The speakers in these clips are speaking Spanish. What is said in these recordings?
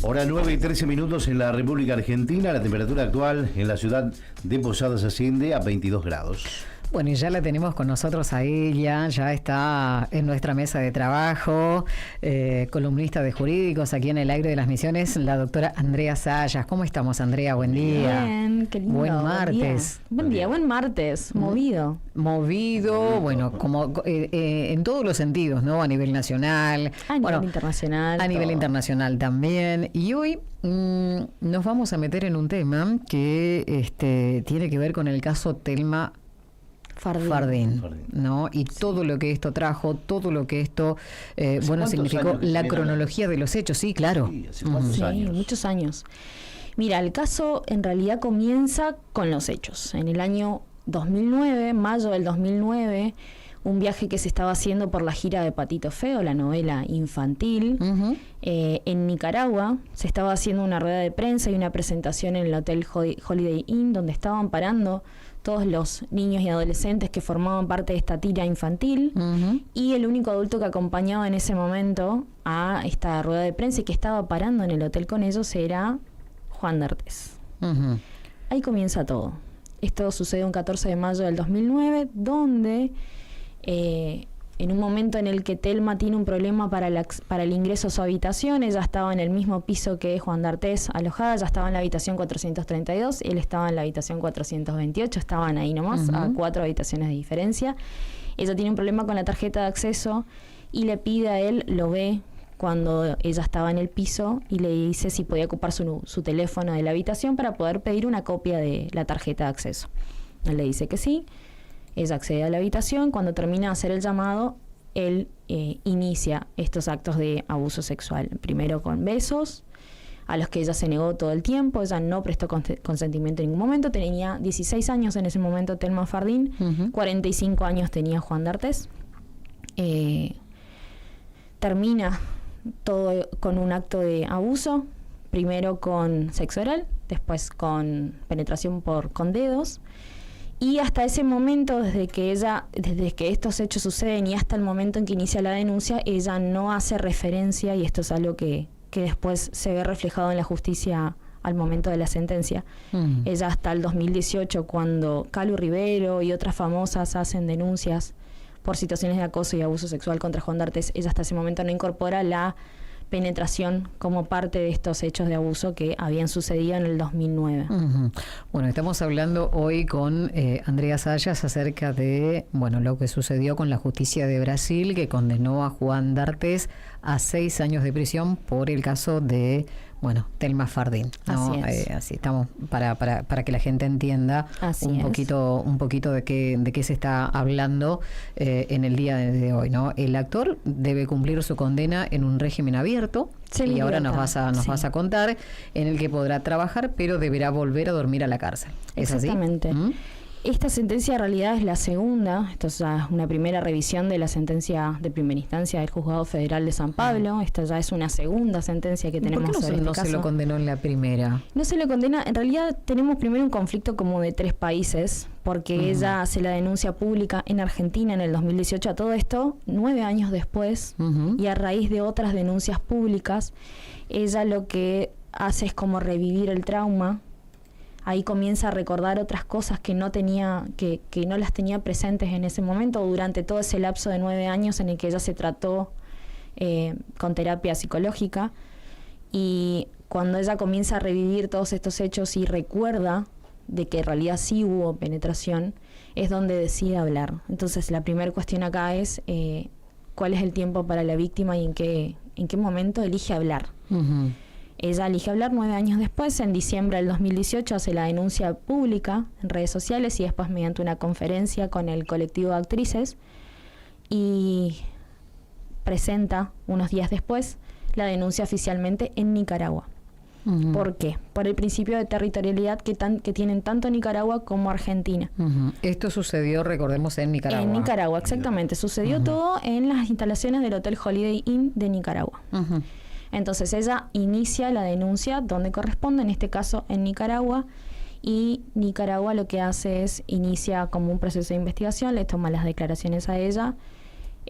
Hora 9 y 13 minutos en la República Argentina. La temperatura actual en la ciudad de Posadas asciende a 22 grados. Bueno, y ya la tenemos con nosotros a ella, ya está en nuestra mesa de trabajo, columnista de jurídicos aquí en el Aire de las Misiones, la doctora Andrea Sayas. ¿Cómo estamos, Andrea? Buen día. Bien, qué lindo. Buen martes. Buen martes, movido. Movido, bueno, como en todos los sentidos, ¿no? A nivel nacional. A nivel internacional. A nivel internacional también. Y hoy nos vamos a meter en un tema que tiene que ver con el caso Thelma Fardín, ¿no? Y todo lo que esto trajo, todo lo que esto, significó, la cronología de los hechos, sí, claro. Sí, hace cuántos años. Muchos años. Mira, el caso en realidad comienza con los hechos. En el año 2009, mayo del 2009, un viaje que se estaba haciendo por la gira de Patito Feo, la novela infantil, en Nicaragua. Se estaba haciendo una rueda de prensa y una presentación en el Hotel Holiday Inn, donde estaban parando todos los niños y adolescentes que formaban parte de esta tira infantil, y el único adulto que acompañaba en ese momento a esta rueda de prensa y que estaba parando en el hotel con ellos era Juan D'Artés. Ahí comienza todo. Esto sucede un 14 de mayo del 2009, donde en un momento en el que Thelma tiene un problema para el ingreso a su habitación, ella estaba en el mismo piso que Juan D'Artés alojada, ella estaba en la habitación 432, él estaba en la habitación 428, estaban ahí nomás, a 4 habitaciones de diferencia. Ella tiene un problema con la tarjeta de acceso y le pide a él, lo ve cuando ella estaba en el piso y le dice si podía ocupar su teléfono de la habitación para poder pedir una copia de la tarjeta de acceso. Él le dice que sí. Ella accede a la habitación. Cuando termina de hacer el llamado, él inicia estos actos de abuso sexual. Primero con besos, a los que ella se negó todo el tiempo. Ella no prestó consentimiento en ningún momento. Tenía 16 años en ese momento Thelma Fardín, 45 años tenía Juan D'Artés. Termina todo con un acto de abuso, primero con sexo oral, después con penetración con dedos. Y hasta ese momento, desde que estos hechos suceden y hasta el momento en que inicia la denuncia, ella no hace referencia, y esto es algo que después se ve reflejado en la justicia al momento de la sentencia. Ella hasta el 2018, cuando Calu Rivero y otras famosas hacen denuncias por situaciones de acoso y abuso sexual contra Juan D'Artés, ella hasta ese momento no incorpora la penetración como parte de estos hechos de abuso que habían sucedido en el 2009. Bueno, estamos hablando hoy con Andrea Sayas acerca de lo que sucedió con la justicia de Brasil, que condenó a Juan D'Artés a 6 años de prisión por el caso de Thelma Fardín, ¿no? Así es. Así estamos para que la gente entienda un poquito de qué se está hablando en el día de hoy, ¿no? El actor debe cumplir su condena en un régimen abierto, y ahora nos vas a contar, en el que podrá trabajar, pero deberá volver a dormir a la cárcel. ¿Es así? Exactamente. Esta sentencia en realidad es la segunda. Esto es una primera revisión de la sentencia de primera instancia del Juzgado Federal de San Pablo. Esta ya es una segunda sentencia que tenemos sobre este caso. ¿No se lo condenó en la primera? No se lo condena. En realidad tenemos primero un conflicto como de 3 países, porque ella hace la denuncia pública en Argentina en el 2018 a todo esto, 9 años después, y a raíz de otras denuncias públicas, ella lo que hace es como revivir el trauma. Ahí comienza a recordar otras cosas que no las tenía presentes en ese momento, durante todo ese lapso de 9 años en el que ella se trató con terapia psicológica. Y cuando ella comienza a revivir todos estos hechos y recuerda de que en realidad sí hubo penetración, es donde decide hablar. Entonces la primera cuestión acá es cuál es el tiempo para la víctima y en qué momento elige hablar. Ella elige hablar 9 años después. En diciembre del 2018 hace la denuncia pública en redes sociales y después mediante una conferencia con el colectivo de actrices, y presenta unos días después la denuncia oficialmente en Nicaragua. ¿Por qué? Por el principio de territorialidad que tienen tanto Nicaragua como Argentina. Esto sucedió, recordemos, en Nicaragua. En Nicaragua, exactamente. Sucedió todo en las instalaciones del Hotel Holiday Inn de Nicaragua. Entonces ella inicia la denuncia donde corresponde, en este caso en Nicaragua, y Nicaragua lo que hace es inicia como un proceso de investigación, le toma las declaraciones a ella,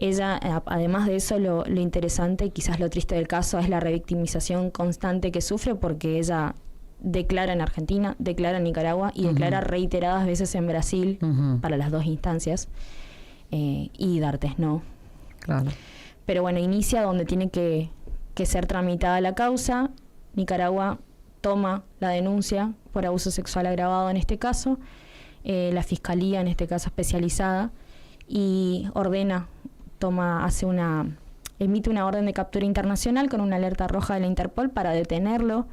Ella, además de eso, lo interesante y quizás lo triste del caso es la revictimización constante que sufre, porque ella declara en Argentina, declara en Nicaragua y declara reiteradas veces en Brasil para las dos instancias, y D'Artés no. Claro. Pero bueno, inicia donde tiene que ser tramitada la causa. Nicaragua toma la denuncia por abuso sexual agravado en este caso, la fiscalía en este caso especializada, y emite una orden de captura internacional con una alerta roja de la Interpol para detenerlo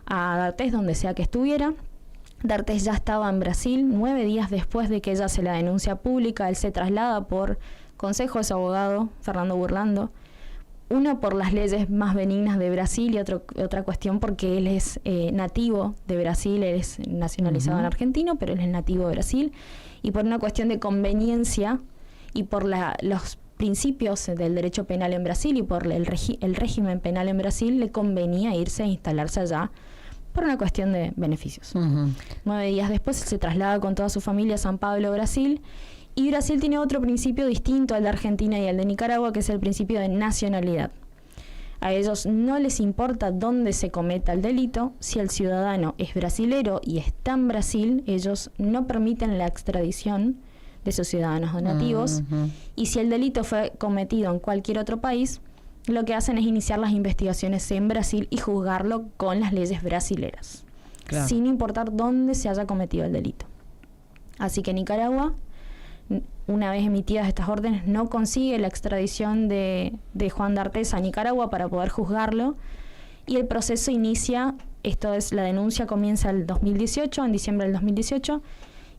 a D'Artés donde sea que estuviera. D'Artés ya estaba en Brasil. 9 días después de que ella hace la denuncia pública, él se traslada por consejo de su abogado, Fernando Burlando, uno por las leyes más benignas de Brasil y otra cuestión porque él es nativo de Brasil, él es nacionalizado en argentino, pero él es nativo de Brasil, y por una cuestión de conveniencia y por los principios del derecho penal en Brasil y por el régimen penal en Brasil, le convenía irse a instalarse allá por una cuestión de beneficios. 9 días después se traslada con toda su familia a San Pablo, Brasil, y Brasil tiene otro principio distinto al de Argentina y al de Nicaragua, que es el principio de nacionalidad. A ellos no les importa dónde se cometa el delito. Si el ciudadano es brasilero y está en Brasil, ellos no permiten la extradición de sus ciudadanos donativos, y si el delito fue cometido en cualquier otro país, lo que hacen es iniciar las investigaciones en Brasil y juzgarlo con las leyes brasileras, sin importar dónde se haya cometido el delito. Así que Nicaragua, una vez emitidas estas órdenes, no consigue la extradición de Juan D'Artés a Nicaragua para poder juzgarlo, y el proceso inicia, la denuncia comienza en diciembre del 2018,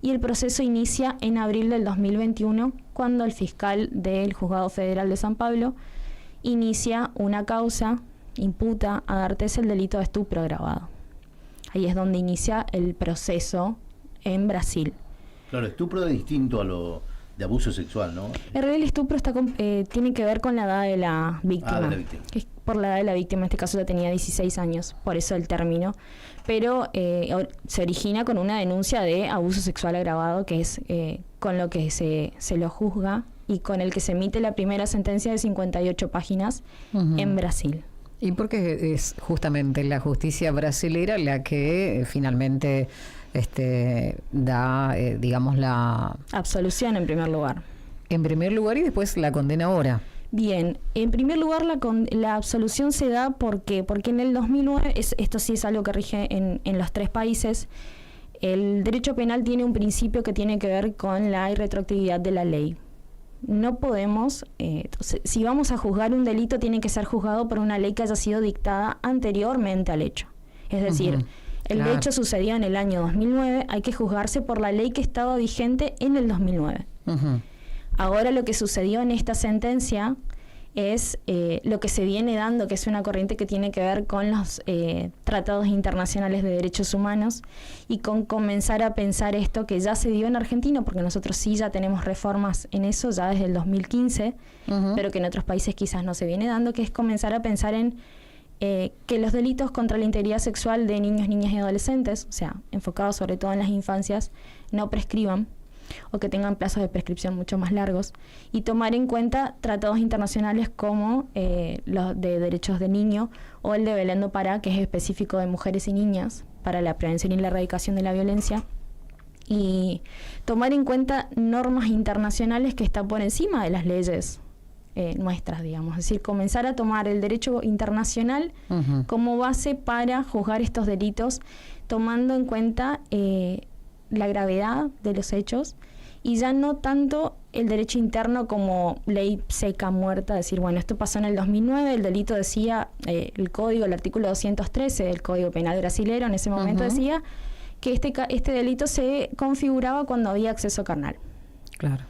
y el proceso inicia en abril del 2021, cuando el fiscal del Juzgado Federal de San Pablo inicia una causa, imputa a D'Artés el delito de estupro agravado. Ahí es donde inicia el proceso en Brasil. Claro, estupro es distinto a lo de abuso sexual, ¿no? En realidad el estupro tiene que ver con la edad de la víctima. De la víctima. Es por la edad de la víctima, en este caso ya tenía 16 años, por eso el término. Pero se origina con una denuncia de abuso sexual agravado, que es con lo que se lo juzga y con el que se emite la primera sentencia de 58 páginas en Brasil. Y porque es justamente la justicia brasilera la que finalmente da, digamos, la absolución en primer lugar. En primer lugar, y después la condena ahora. Bien, en primer lugar la absolución se da porque en el 2009, esto sí es algo que rige en los 3 países, el derecho penal tiene un principio que tiene que ver con la irretroactividad de la ley. No podemos, si vamos a juzgar un delito, tiene que ser juzgado por una ley que haya sido dictada anteriormente al hecho. Es decir, el hecho sucedió en el año 2009, hay que juzgarse por la ley que estaba vigente en el 2009. Ahora lo que sucedió en esta sentencia es lo que se viene dando, que es una corriente que tiene que ver con los tratados internacionales de derechos humanos y con comenzar a pensar esto que ya se dio en Argentina, porque nosotros sí ya tenemos reformas en eso ya desde el 2015, pero que en otros países quizás no se viene dando, que es comenzar a pensar en que los delitos contra la integridad sexual de niños, niñas y adolescentes, o sea, enfocados sobre todo en las infancias, no prescriban, o que tengan plazos de prescripción mucho más largos, y tomar en cuenta tratados internacionales como los de derechos de niño o el de Belén do Pará, que es específico de mujeres y niñas para la prevención y la erradicación de la violencia, y tomar en cuenta normas internacionales que están por encima de las leyes nuestras, digamos. Es decir, comenzar a tomar el derecho internacional como base para juzgar estos delitos, tomando en cuenta la gravedad de los hechos y ya no tanto el derecho interno como ley seca, muerta, decir, bueno, esto pasó en el 2009, el delito decía, el artículo 213 del Código Penal brasilero en ese momento decía que este delito se configuraba cuando había acceso carnal. Claro.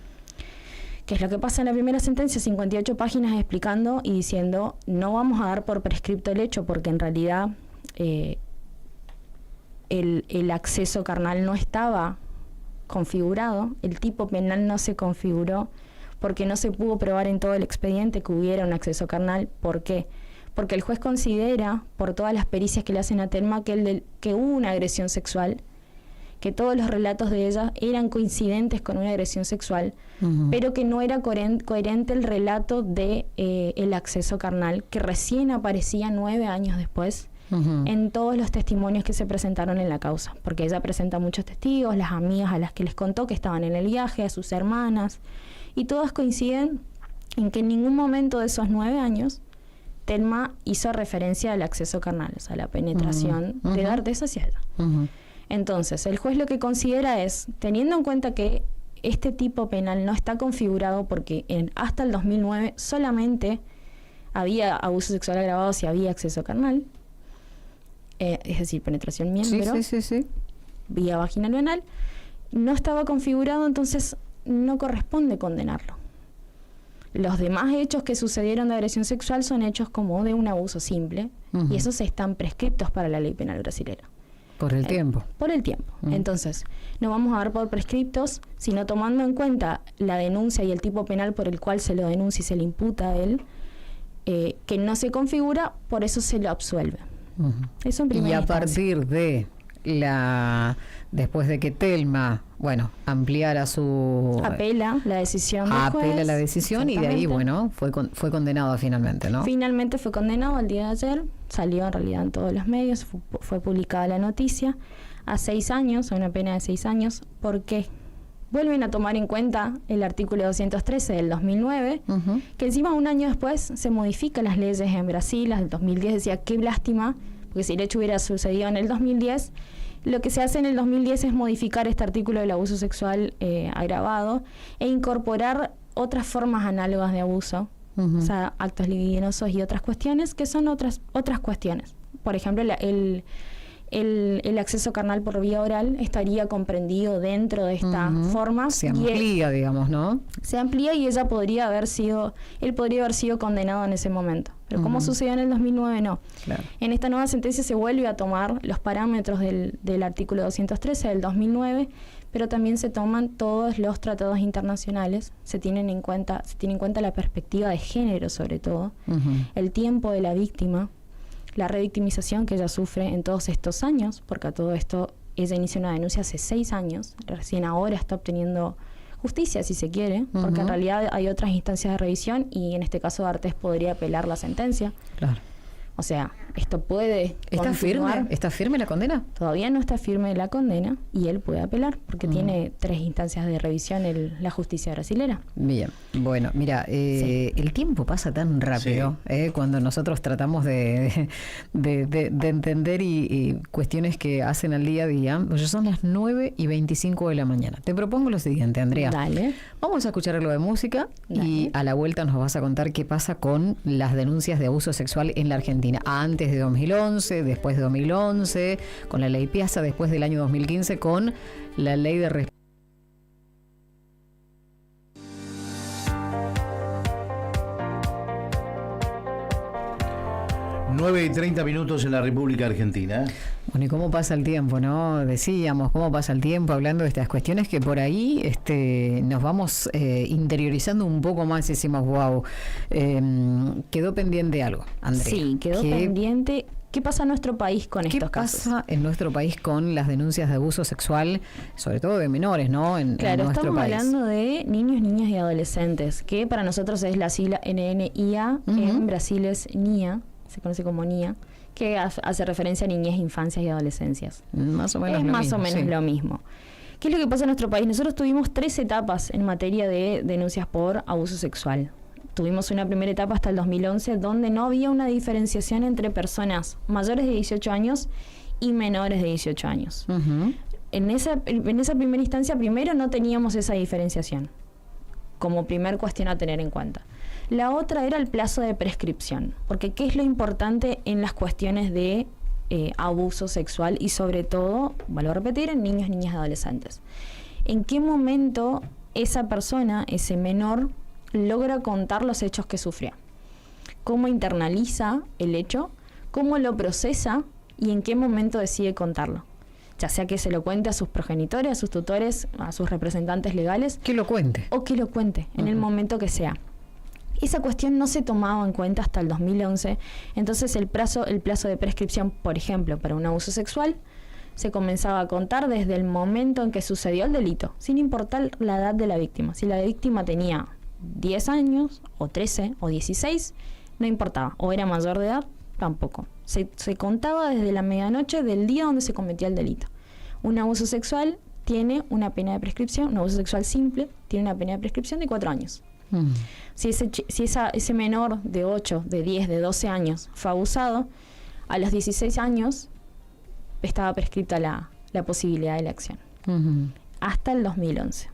Que es lo que pasa en la primera sentencia, 58 páginas explicando y diciendo, no vamos a dar por prescripto el hecho, porque en realidad el acceso carnal no estaba configurado, el tipo penal no se configuró, porque no se pudo probar en todo el expediente que hubiera un acceso carnal. ¿Por qué? Porque el juez considera, por todas las pericias que le hacen a Telma, que hubo una agresión sexual que todos los relatos de ella eran coincidentes con una agresión sexual, pero que no era coherente el relato de el acceso carnal, que recién aparecía 9 años después en todos los testimonios que se presentaron en la causa, porque ella presenta muchos testigos, las amigas a las que les contó que estaban en el viaje, a sus hermanas, y todas coinciden en que en ningún momento de esos 9 años Thelma hizo referencia al acceso carnal, o sea, la penetración de D'Artés hacia ella. Entonces, el juez lo que considera es, teniendo en cuenta que este tipo penal no está configurado porque hasta el 2009 solamente había abuso sexual agravado si había acceso carnal, es decir, penetración miembro, vía vaginal o anal, no estaba configurado, entonces no corresponde condenarlo. Los demás hechos que sucedieron de agresión sexual son hechos como de un abuso simple, y esos están prescriptos para la ley penal brasilera. Por el tiempo. Por el tiempo. Entonces, no vamos a dar por prescriptos, sino tomando en cuenta la denuncia y el tipo penal por el cual se lo denuncia y se le imputa a él, que no se configura, por eso se lo absuelve. Eso en primera instancia. Partir de después de que Thelma, ampliara su... Apela la decisión del juez. Apela la decisión y de ahí, fue condenado finalmente, ¿no? Finalmente fue condenado el día de ayer, salió en realidad en todos los medios, fue publicada la noticia, a 6 años, a una pena de 6 años. ¿Por qué? Vuelven a tomar en cuenta el artículo 213 del 2009, que encima un año después se modifican las leyes en Brasil. Las del 2010 decía, qué lástima, porque si el hecho hubiera sucedido en el 2010, lo que se hace en el 2010 es modificar este artículo del abuso sexual agravado e incorporar otras formas análogas de abuso, o sea, actos libidinosos y otras cuestiones que son otras cuestiones. Por ejemplo, el acceso carnal por vía oral estaría comprendido dentro de esta forma. Se amplía, digamos, ¿no? Se amplía y él podría haber sido condenado en ese momento. Pero como sucedió en el 2009, no. Claro. En esta nueva sentencia se vuelve a tomar los parámetros del artículo 213 del 2009, pero también se toman todos los tratados internacionales, se tiene en cuenta la perspectiva de género sobre todo, el tiempo de la víctima, la revictimización que ella sufre en todos estos años, porque a todo esto ella inició una denuncia hace 6 años, recién ahora está obteniendo justicia, si se quiere, porque en realidad hay otras instancias de revisión y en este caso D'Artés podría apelar la sentencia. Claro. O sea, esto puede ¿Está firme? ¿Está firme la condena? Todavía no está firme la condena y él puede apelar porque tiene 3 instancias de revisión la justicia brasilera. Bien, bueno, mira, el tiempo pasa tan rápido cuando nosotros tratamos de entender y cuestiones que hacen al día a día. Pues son las 9:25 de la mañana. Te propongo lo siguiente, Andrea. Dale. Vamos a escuchar algo de música y a la vuelta nos vas a contar qué pasa con las denuncias de abuso sexual en la Argentina. Antes de 2011, después de 2011, con la ley Piazza, después del año 2015, con la ley de 9:30 en la República Argentina. Bueno, ¿y cómo pasa el tiempo, no? Decíamos, ¿cómo pasa el tiempo hablando de estas cuestiones que por ahí nos vamos interiorizando un poco más y decimos, wow, quedó pendiente algo, Andrea. Sí, quedó pendiente. ¿Qué pasa en nuestro país con estos casos? ¿Qué pasa en nuestro país con las denuncias de abuso sexual, sobre todo de menores, ¿no? Claro, en nuestro estamos país. Hablando de niños, niñas y adolescentes, que para nosotros es la sigla NNIA, en Brasil es NIA, se conoce como NIA, que hace referencia a niñez, infancias y adolescencias. Más o menos es lo más mismo, o menos lo mismo. ¿Qué es lo que pasa en nuestro país? Nosotros tuvimos 3 etapas en materia de denuncias por abuso sexual. Tuvimos una primera etapa hasta el 2011 donde no había una diferenciación entre personas mayores de 18 años y menores de 18 años. En esa primera instancia, primero no teníamos esa diferenciación como primer cuestión a tener en cuenta. La otra era el plazo de prescripción, porque ¿qué es lo importante en las cuestiones de abuso sexual y sobre todo, vuelvo a repetir, en niños, niñas y adolescentes? ¿En qué momento esa persona, ese menor, logra contar los hechos que sufrió? ¿Cómo internaliza el hecho? ¿Cómo lo procesa? ¿Y en qué momento decide contarlo? Ya sea que se lo cuente a sus progenitores, a sus tutores, a sus representantes legales. Que lo cuente. O que lo cuente en el momento que sea. Esa cuestión no se tomaba en cuenta hasta el 2011. Entonces el plazo de prescripción, por ejemplo, para un abuso sexual, se comenzaba a contar desde el momento en que sucedió el delito, sin importar la edad de la víctima. Si la víctima tenía 10 años, o 13, o 16, no importaba. O era mayor de edad, tampoco. Se contaba desde la medianoche del día donde se cometía el delito. Un abuso sexual tiene una pena de prescripción, un abuso sexual simple tiene una pena de prescripción de 4 años. Si ese menor de 8, de 10, de 12 años fue abusado, a los 16 años estaba prescripta la posibilidad de la acción. Hasta el 2011.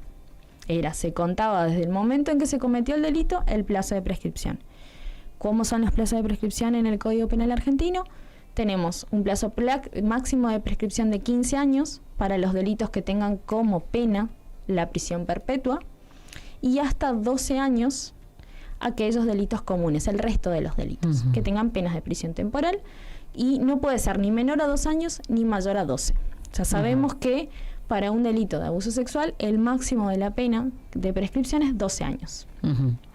Se contaba desde el momento en que se cometió el delito el plazo de prescripción. ¿Cómo son los plazos de prescripción en el Código Penal argentino? Tenemos un plazo máximo de prescripción de 15 años para los delitos que tengan como pena la prisión perpetua y hasta 12 años aquellos delitos comunes, el resto de los delitos, que tengan penas de prisión temporal, y no puede ser ni menor a 2 años ni mayor a 12. Ya sabemos que para un delito de abuso sexual el máximo de la pena de prescripción es 12 años.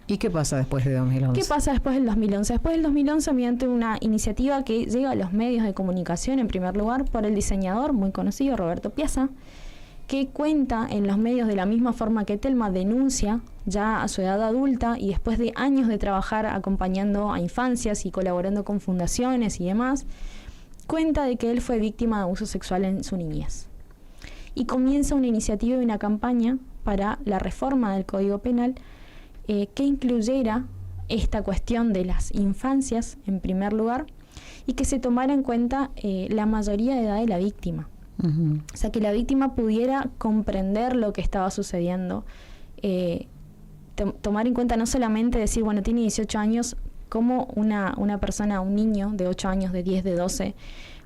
¿Y qué pasa después de 2011? ¿Qué pasa después del 2011? Después del 2011, mediante una iniciativa que llega a los medios de comunicación, en primer lugar, por el diseñador muy conocido, Roberto Piazza, que cuenta en los medios de la misma forma que Telma denuncia ya a su edad adulta y después de años de trabajar acompañando a infancias y colaborando con fundaciones y demás, cuenta de que él fue víctima de abuso sexual en su niñez. Y comienza una iniciativa y una campaña para la reforma del Código Penal que incluyera esta cuestión de las infancias en primer lugar y que se tomara en cuenta la mayoría de edad de la víctima. O sea, que la víctima pudiera comprender lo que estaba sucediendo, tomar en cuenta no solamente decir, bueno, tiene 18 años, cómo una persona, un niño de 8 años, de 10, de 12,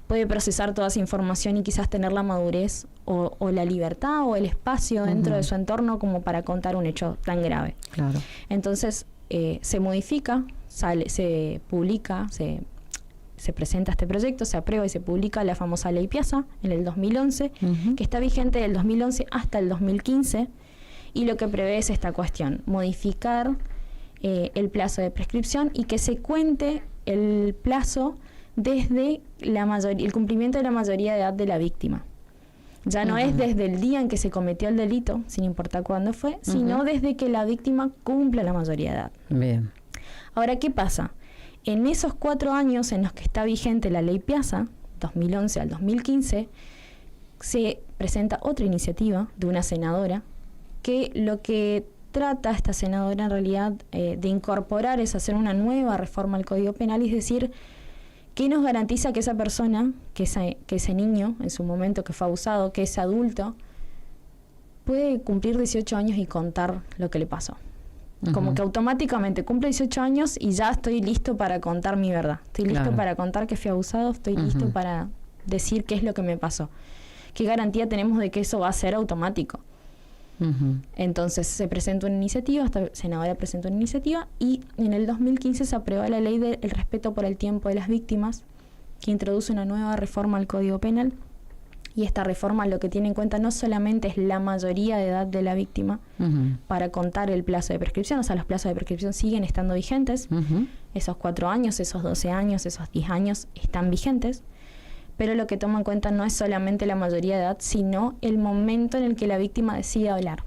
puede procesar toda esa información y quizás tener la madurez o la libertad o el espacio dentro de su entorno como para contar un hecho tan grave. Claro. Entonces, se modifica, se publica, se presenta este proyecto, se aprueba y se publica la famosa Ley Piazza en el 2011, que está vigente del 2011 hasta el 2015, y lo que prevé es esta cuestión, modificar el plazo de prescripción y que se cuente el plazo desde el cumplimiento de la mayoría de edad de la víctima. Ya no es desde el día en que se cometió el delito, sin importar cuándo fue, sino desde que la víctima cumpla la mayoría de edad. Bien. Ahora, ¿qué pasa? En esos 4 años en los que está vigente la Ley Piazza, 2011 al 2015, se presenta otra iniciativa de una senadora que lo que trata esta senadora en realidad de incorporar es hacer una nueva reforma al Código Penal, es decir, ¿qué nos garantiza que esa persona, que ese niño en su momento que fue abusado, que ese adulto, puede cumplir 18 años y contar lo que le pasó? Como que automáticamente cumple 18 años y ya estoy listo para contar mi verdad. Estoy listo para contar que fui abusado, estoy listo para decir qué es lo que me pasó. ¿Qué garantía tenemos de que eso va a ser automático? Entonces se presenta una iniciativa, esta senadora presenta una iniciativa y en el 2015 se aprueba la ley del respeto por el tiempo de las víctimas, que introduce una nueva reforma al Código Penal, y esta reforma lo que tiene en cuenta no solamente es la mayoría de edad de la víctima para contar el plazo de prescripción, o sea, los plazos de prescripción siguen estando vigentes, esos 4 años, esos 12 años, esos 10 años están vigentes, pero lo que toma en cuenta no es solamente la mayoría de edad, sino el momento en el que la víctima decide hablar.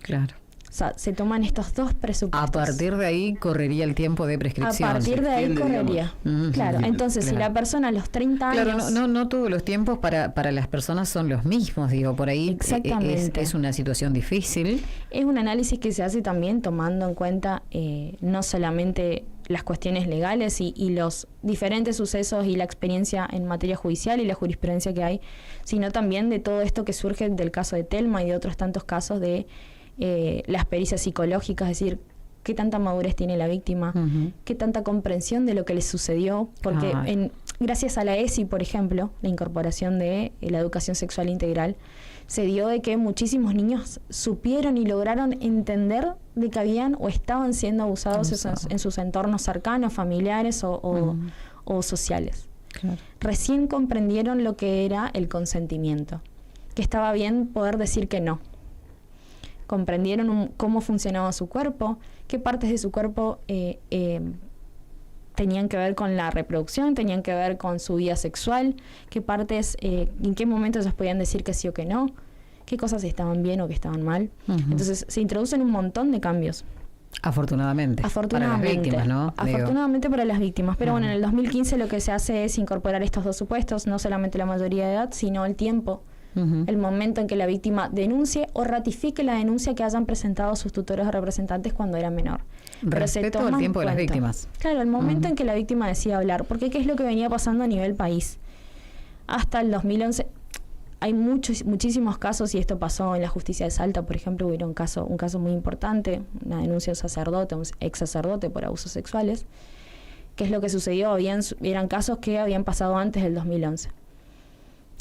Claro. O sea, se toman estos dos presupuestos. A partir de ahí correría el tiempo de prescripción. A partir de ahí correría. Claro, entonces si la persona a los 30 años... Claro, no todos los tiempos para las personas son los mismos, digo, por ahí es una situación difícil. Es un análisis que se hace también tomando en cuenta no solamente las cuestiones legales y los diferentes sucesos y la experiencia en materia judicial y la jurisprudencia que hay, sino también de todo esto que surge del caso de Telma y de otros tantos casos de las pericias psicológicas, es decir, qué tanta madurez tiene la víctima, qué tanta comprensión de lo que le sucedió, porque gracias a la ESI, por ejemplo, la incorporación de la educación sexual integral, se dio de que muchísimos niños supieron y lograron entender de que habían o estaban siendo abusados en sus entornos cercanos, familiares o sociales. Claro. Recién comprendieron lo que era el consentimiento, que estaba bien poder decir que no. Comprendieron cómo funcionaba su cuerpo, qué partes de su cuerpo tenían que ver con la reproducción, tenían que ver con su vida sexual, qué partes, en qué momentos ellos podían decir que sí o que no, qué cosas estaban bien o que estaban mal. Entonces se introducen un montón de cambios. Afortunadamente. Para las víctimas, ¿no? Afortunadamente para las víctimas. Pero bueno, en el 2015 lo que se hace es incorporar estos dos supuestos, no solamente la mayoría de edad, sino el tiempo, el momento en que la víctima denuncie o ratifique la denuncia que hayan presentado sus tutores o representantes cuando era menor. Respeto al tiempo de las víctimas. Claro, el momento en que la víctima decida hablar. Porque ¿qué es lo que venía pasando a nivel país? Hasta el 2011... Hay muchísimos casos, y esto pasó en la justicia de Salta, por ejemplo, hubo un caso muy importante, una denuncia de un sacerdote, un ex sacerdote por abusos sexuales. ¿Qué es lo que sucedió? Eran casos que habían pasado antes del 2011.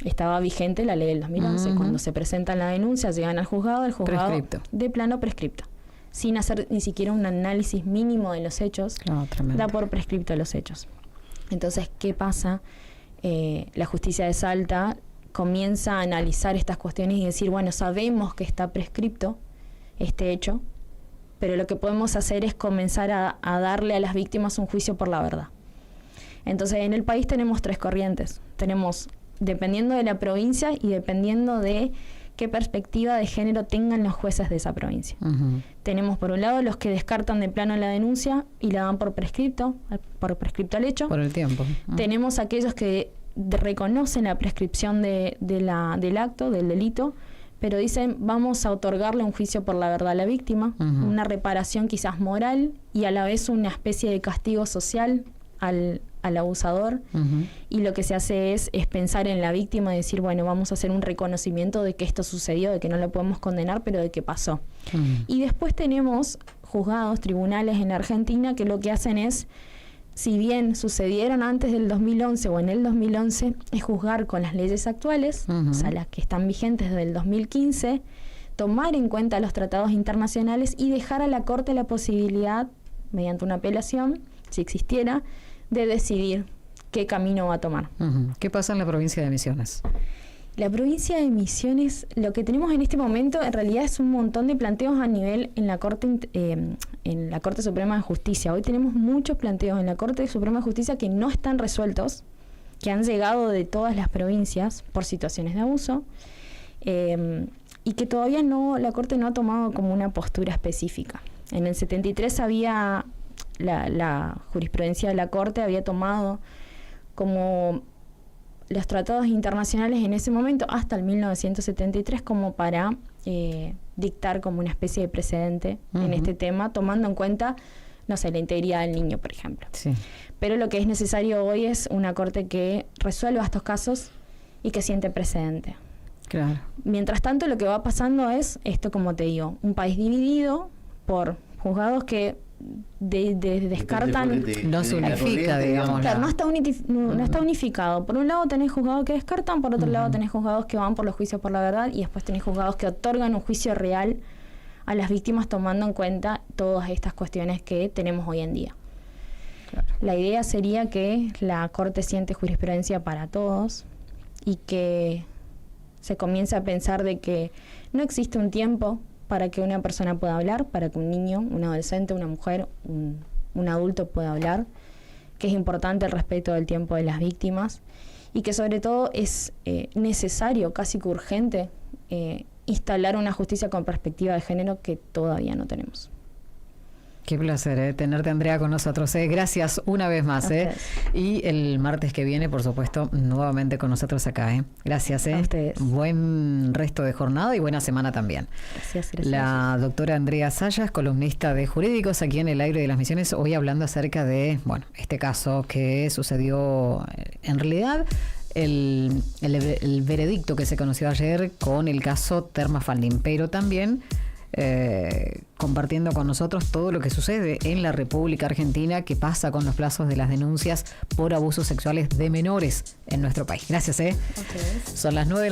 Estaba vigente la ley del 2011. Cuando se presentan la denuncia, llegan al juzgado, el juzgado prescripto. De plano prescripto, sin hacer ni siquiera un análisis mínimo de los hechos, da por prescripto los hechos. Entonces, ¿qué pasa? La justicia de Salta comienza a analizar estas cuestiones y decir, bueno, sabemos que está prescripto este hecho, pero lo que podemos hacer es comenzar a darle a las víctimas un juicio por la verdad. Entonces, en el país tenemos tres corrientes. Tenemos, dependiendo de la provincia y dependiendo de qué perspectiva de género tengan los jueces de esa provincia. Tenemos, por un lado, los que descartan de plano la denuncia y la dan por prescripto al hecho. Por el tiempo. Tenemos aquellos que reconocen la prescripción del acto, del delito, pero dicen vamos a otorgarle un juicio por la verdad a la víctima, una reparación quizás moral y a la vez una especie de castigo social al abusador, y lo que se hace es pensar en la víctima y decir, bueno, vamos a hacer un reconocimiento de que esto sucedió, de que no lo podemos condenar, pero de que pasó. Y después tenemos juzgados, tribunales en la Argentina que lo que hacen es, si bien sucedieron antes del 2011 o en el 2011, es juzgar con las leyes actuales, o sea, las que están vigentes desde el 2015, tomar en cuenta los tratados internacionales y dejar a la Corte la posibilidad, mediante una apelación, si existiera, de decidir qué camino va a tomar. ¿Qué pasa en la provincia de Misiones? La provincia de Misiones, lo que tenemos en este momento en realidad es un montón de planteos a nivel en la Corte Suprema de Justicia. Hoy tenemos muchos planteos en la Corte Suprema de Justicia que no están resueltos, que han llegado de todas las provincias por situaciones de abuso, y que todavía la Corte no ha tomado como una postura específica. En el 73 había la jurisprudencia de la Corte había tomado como los tratados internacionales en ese momento hasta el 1973 como para dictar como una especie de precedente en este tema, tomando en cuenta, no sé, la integridad del niño, por ejemplo. Sí. Pero lo que es necesario hoy es una Corte que resuelva estos casos y que siente precedente. Claro. Mientras tanto, lo que va pasando es esto, como te digo, un país dividido por juzgados que descartan. No se unifica, digamos. Claro, no está unificado. Por un lado tenés juzgados que descartan, por otro lado tenés juzgados que van por los juicios por la verdad, y después tenés juzgados que otorgan un juicio real a las víctimas tomando en cuenta todas estas cuestiones que tenemos hoy en día. Claro. La idea sería que la Corte siente jurisprudencia para todos y que se comience a pensar de que no existe un tiempo para que una persona pueda hablar, para que un niño, un adolescente, una mujer, un adulto pueda hablar, que es importante el respeto del tiempo de las víctimas y que sobre todo es necesario, casi que urgente, instalar una justicia con perspectiva de género que todavía no tenemos. Qué placer tenerte, Andrea, con nosotros. Gracias una vez más. Y el martes que viene, por supuesto, nuevamente con nosotros acá. Gracias. A ustedes. Buen resto de jornada y buena semana también. Gracias. La doctora Andrea Sayas, columnista de Jurídicos aquí en El Aire de las Misiones, hoy hablando acerca de, este caso que sucedió, en realidad, el veredicto que se conoció ayer con el caso Terma Faldín, pero también compartiendo con nosotros todo lo que sucede en la República Argentina, que pasa con los plazos de las denuncias por abusos sexuales de menores en nuestro país. Gracias. Son las 9.